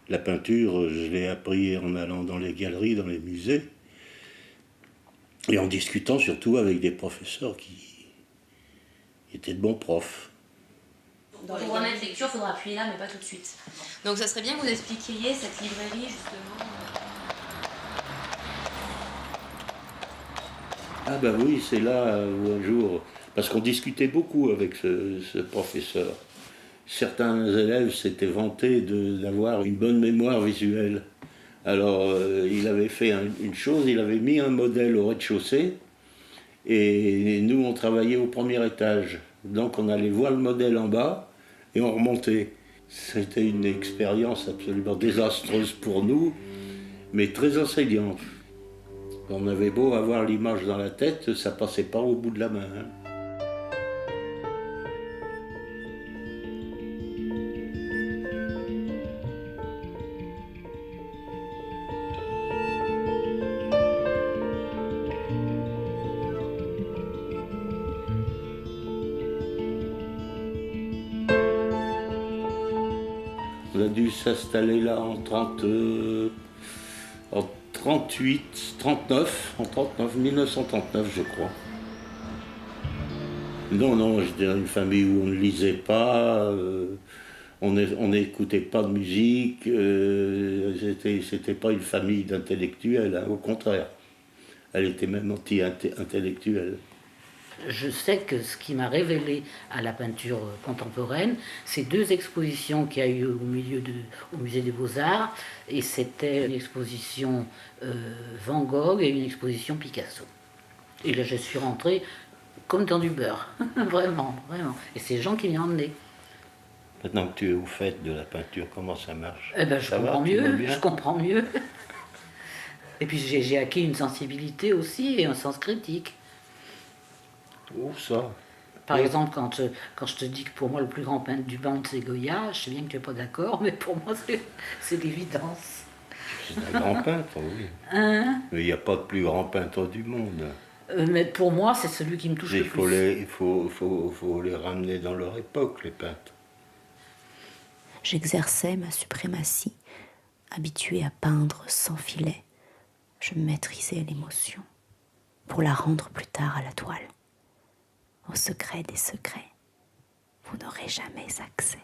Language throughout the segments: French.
La peinture, je l'ai appris en allant dans les galeries, dans les musées, et en discutant surtout avec des professeurs qui étaient de bons profs. Pour remettre lecture, il faudra appuyer là, mais pas tout de suite. Donc ça serait bien que vous expliquiez cette librairie, justement. Ah bah oui, c'est là où un jour... Parce qu'on discutait beaucoup avec ce professeur. Certains élèves s'étaient vantés d'avoir une bonne mémoire visuelle. Alors il avait fait une chose, il avait mis un modèle au rez-de-chaussée, et nous on travaillait au premier étage. Donc on allait voir le modèle en bas, et on remontait. C'était une expérience absolument désastreuse pour nous, mais très enseignante. On avait beau avoir l'image dans la tête, ça passait pas au bout de la main. Hein. On a dû s'installer là en 1939 je crois. Non, j'étais dans une famille où on ne lisait pas, on n'écoutait pas de musique, c'était pas une famille d'intellectuels, hein, au contraire. Elle était même anti-intellectuelle. Je sais que ce qui m'a révélé à la peinture contemporaine, c'est deux expositions qu'il y a eu au musée des Beaux-Arts, et c'était une exposition Van Gogh et une exposition Picasso. Et là, je suis rentrée comme dans du beurre, vraiment, vraiment. Et c'est Jean qui m'y a emmené. Maintenant que tu es au fait de la peinture, comment ça marche? Eh ben, je comprends mieux. Et puis j'ai acquis une sensibilité aussi et un sens critique. Oh, ça. Par exemple, quand je te dis que pour moi le plus grand peintre du monde c'est Goya, je sais bien que tu n'es pas d'accord, mais pour moi c'est l'évidence. C'est un grand peintre, oui. Hein? Mais il n'y a pas de plus grand peintre du monde. Mais pour moi, c'est celui qui me touche le plus. Il faut les ramener dans leur époque, les peintres. J'exerçais ma suprématie, habituée à peindre sans filet. Je maîtrisais l'émotion pour la rendre plus tard à la toile. Au secret des secrets, vous n'aurez jamais accès.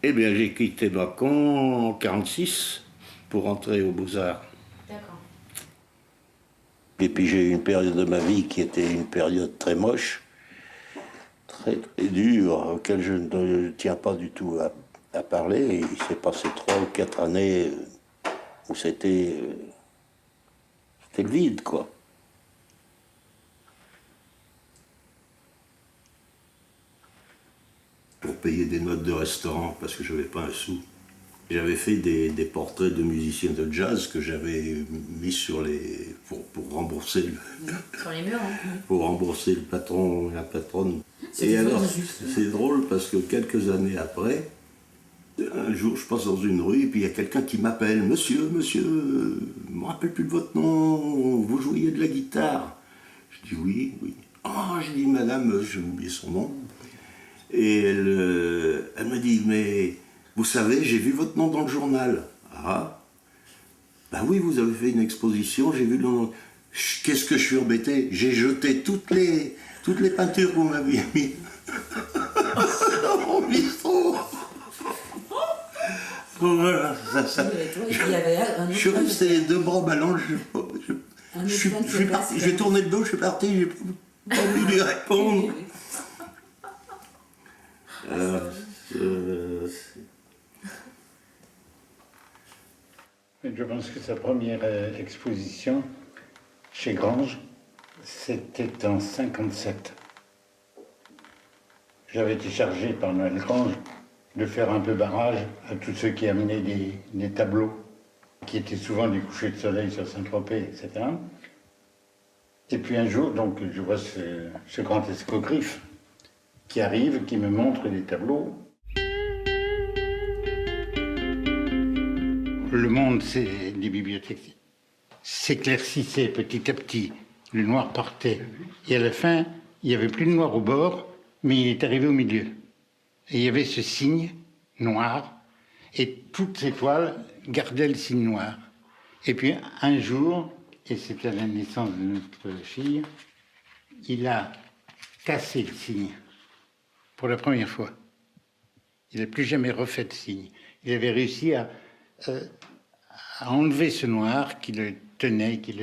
Eh bien, j'ai quitté Mâcon en 1946 pour entrer aux Beaux-Arts. D'accord. Et puis j'ai eu une période de ma vie qui était une période très moche, très, très dure, auquel je ne tiens pas du tout à parler. Et il s'est passé 3 ou 4 années où c'était le vide, quoi. Pour payer des notes de restaurant, parce que je n'avais pas un sou. J'avais fait des portraits de musiciens de jazz que j'avais mis sur les... pour rembourser Sur les murs, hein. pour rembourser le patron, la patronne. Et alors, c'est drôle parce que quelques années après, un jour, je passe dans une rue et puis il y a quelqu'un qui m'appelle. Monsieur, je ne me rappelle plus de votre nom, vous jouiez de la guitare. Je dis oui. Oh, je dis madame, j'ai oublié son nom. Et elle me dit, mais vous savez, j'ai vu votre nom dans le journal. Ah, ben oui, vous avez fait une exposition, j'ai vu le nom. Qu'est-ce que je suis embêté? J'ai jeté toutes les peintures que vous m'aviez mis dans mon bistrot. Voilà, je suis resté les deux bras ballants, je suis parti, j'ai tourné le dos, je suis parti, j'ai pas voulu lui répondre. Je pense que sa première exposition chez Grange, c'était en 1957. J'avais été chargé par Noël Grange de faire un peu barrage à tous ceux qui amenaient des tableaux, qui étaient souvent des couchers de soleil sur Saint-Tropez, etc. Et puis un jour, donc, je vois ce grand escogriffe qui arrive, qui me montre des tableaux. Le monde des bibliothèques s'éclaircissait petit à petit. Le noir partait. Et à la fin, il n'y avait plus de noir au bord, mais il est arrivé au milieu. Et il y avait ce signe noir. Et toutes ces toiles gardaient le signe noir. Et puis un jour, et c'était à la naissance de notre fille, il a cassé le signe pour la première fois. Il n'a plus jamais refait de signe. Il avait réussi à enlever ce noir qui le tenait, qui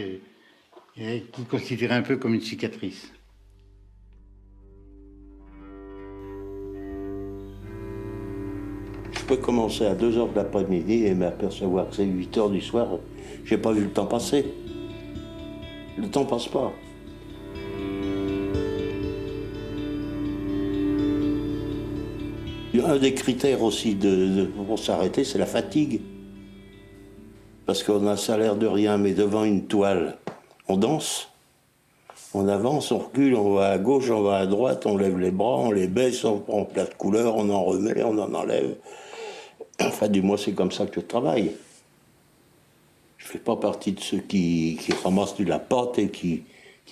considérait un peu comme une cicatrice. Je peux commencer à 2h de l'après-midi et m'apercevoir que c'est 8h du soir. J'ai pas vu le temps passer. Le temps passe pas. Un des critères aussi pour s'arrêter, c'est la fatigue. Parce qu'on a ça l'air de rien, mais devant une toile, on danse. On avance, on recule, on va à gauche, on va à droite, on lève les bras, on les baisse, on prend plein de couleurs, on en remet, on en enlève. Enfin, du moins, c'est comme ça que je travaille. Je ne fais pas partie de ceux qui ramassent de la pâte et qui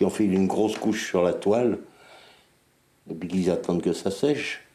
enfilent une grosse couche sur la toile et puis qu'ils attendent que ça sèche.